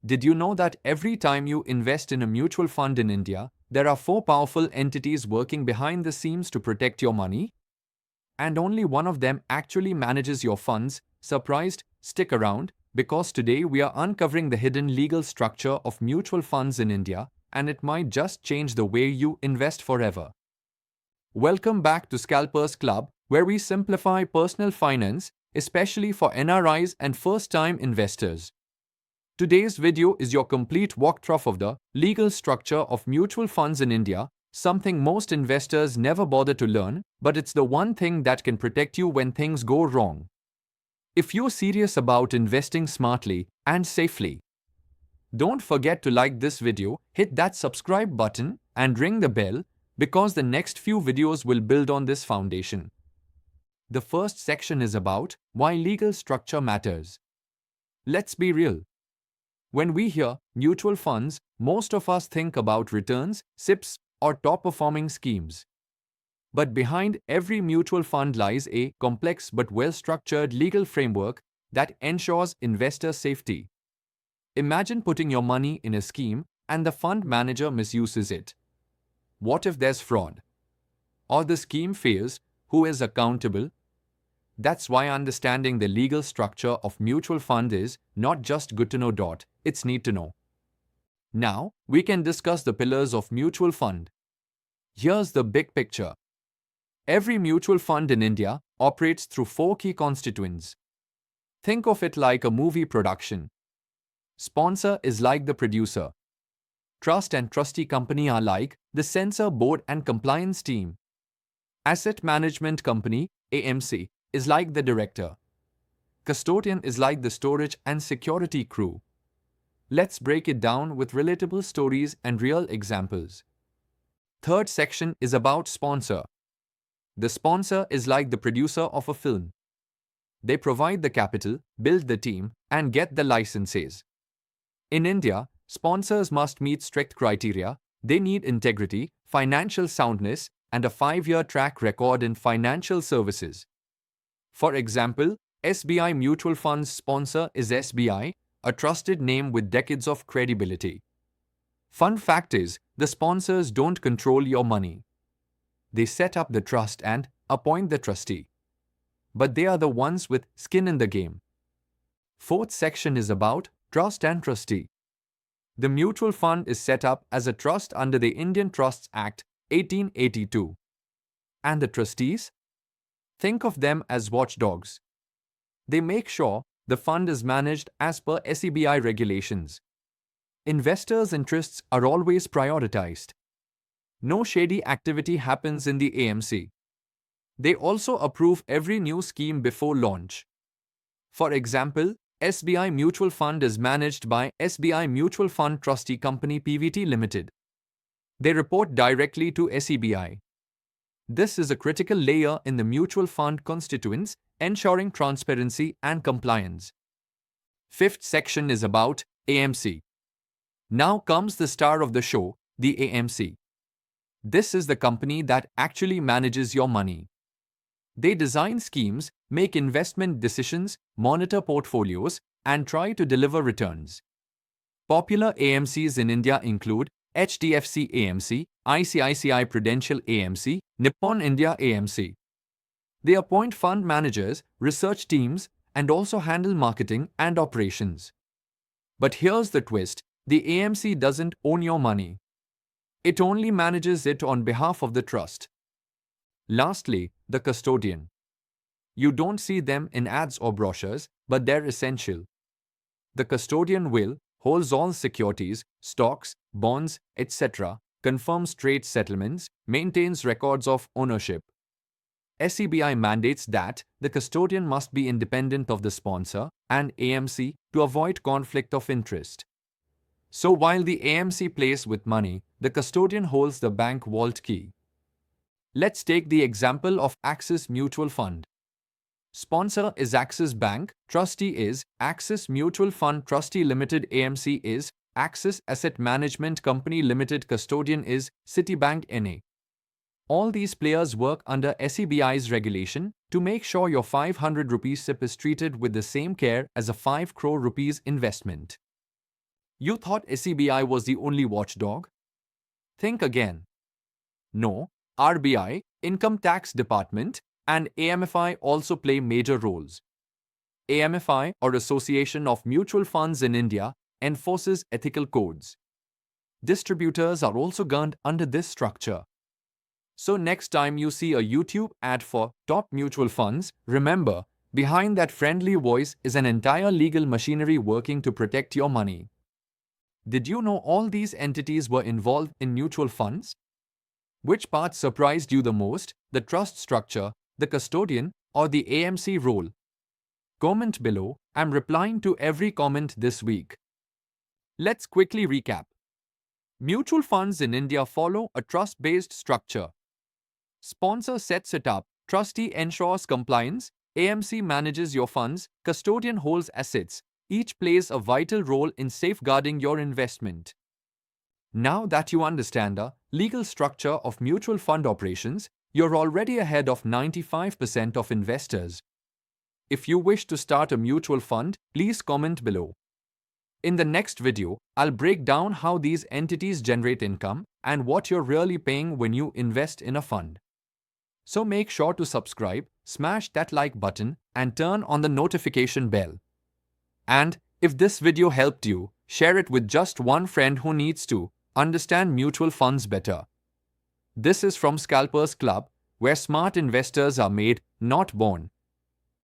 Did you know that every time you invest in a mutual fund in India, there are 4 powerful entities working behind the scenes to protect your money? And only one of them actually manages your funds. Surprised? Stick around, because today we are uncovering the hidden legal structure of mutual funds in India, and it might just change the way you invest forever. Welcome back to Scalpers Club, where we simplify personal finance, especially for NRIs and first-time investors. Today's video is your complete walkthrough of the legal structure of mutual funds in India, something most investors never bother to learn, but it's the one thing that can protect you when things go wrong. If you're serious about investing smartly and safely, don't forget to like this video, hit that subscribe button, and ring the bell, because the next few videos will build on this foundation. The first section is about why legal structure matters. Let's be real. When we hear mutual funds, most of us think about returns, SIPs, or top-performing schemes. But behind every mutual fund lies a complex but well-structured legal framework that ensures investor safety. Imagine putting your money in a scheme and the fund manager misuses it. What if there's fraud? Or the scheme fails? Who is accountable? That's why understanding the legal structure of mutual fund is not just good to know. It's need to know. Now, we can discuss the pillars of mutual fund. Here's the big picture. Every mutual fund in India operates through 4 key constituents. Think of it like a movie production. Sponsor is like the producer. Trust and trustee company are like the censor board and compliance team. Asset management company, AMC, is like the director. Custodian is like the storage and security crew. Let's break it down with relatable stories and real examples. Third section is about sponsor. The sponsor is like the producer of a film. They provide the capital, build the team, and get the licenses. In India, sponsors must meet strict criteria. They need integrity, financial soundness, and a 5-year track record in financial services. For example, SBI Mutual Fund's sponsor is SBI, a trusted name with decades of credibility. Fun fact is, the sponsors don't control your money. They set up the trust and appoint the trustee. But they are the ones with skin in the game. Fourth section is about trust and trustee. The mutual fund is set up as a trust under the Indian Trusts Act 1882. And the trustees? Think of them as watchdogs. They make sure the fund is managed as per SEBI regulations. Investors' interests are always prioritized. No shady activity happens in the AMC. They also approve every new scheme before launch. For example, SBI Mutual Fund is managed by SBI Mutual Fund Trustee Company Pvt Limited. They report directly to SEBI. This is a critical layer in the mutual fund constituents, ensuring transparency and compliance. Fifth section is about AMC. Now comes the star of the show, the AMC. This is the company that actually manages your money. They design schemes, make investment decisions, monitor portfolios, and try to deliver returns. Popular AMCs in India include HDFC AMC, ICICI Prudential AMC, Nippon India AMC. They appoint fund managers, research teams, and also handle marketing and operations. But here's the twist, the AMC doesn't own your money. It only manages it on behalf of the trust. Lastly, the custodian. You don't see them in ads or brochures, but they're essential. The custodian holds all securities, stocks, bonds, etc., confirms trade settlements, maintains records of ownership. SEBI mandates that the custodian must be independent of the sponsor and AMC to avoid conflict of interest. So while the AMC plays with money, the custodian holds the bank vault key. Let's take the example of Axis Mutual Fund. Sponsor is Axis Bank, trustee is Axis Mutual Fund Trustee Limited, AMC is Axis Asset Management Company Limited, custodian is Citibank NA. All these players work under SEBI's regulation to make sure your 500 rupees SIP is treated with the same care as a 5 crore rupees investment. You thought SEBI was the only watchdog? Think again. No, RBI, Income Tax Department, and AMFI also play major roles. AMFI, or Association of Mutual Funds in India, enforces ethical codes. Distributors are also governed under this structure. So next time you see a YouTube ad for top mutual funds, remember, behind that friendly voice is an entire legal machinery working to protect your money. Did you know all these entities were involved in mutual funds? Which part surprised you the most, the trust structure, the custodian, or the AMC role? Comment below. I'm replying to every comment this week. Let's quickly recap. Mutual funds in India follow a trust-based structure. Sponsor sets it up, trustee ensures compliance, AMC manages your funds, custodian holds assets. Each plays a vital role in safeguarding your investment. Now that you understand the legal structure of mutual fund operations, you're already ahead of 95% of investors. If you wish to start a mutual fund, please comment below. In the next video, I'll break down how these entities generate income and what you're really paying when you invest in a fund. So make sure to subscribe, smash that like button, and turn on the notification bell. And if this video helped you, share it with just one friend who needs to understand mutual funds better. This is from Scalpers Club, where smart investors are made, not born.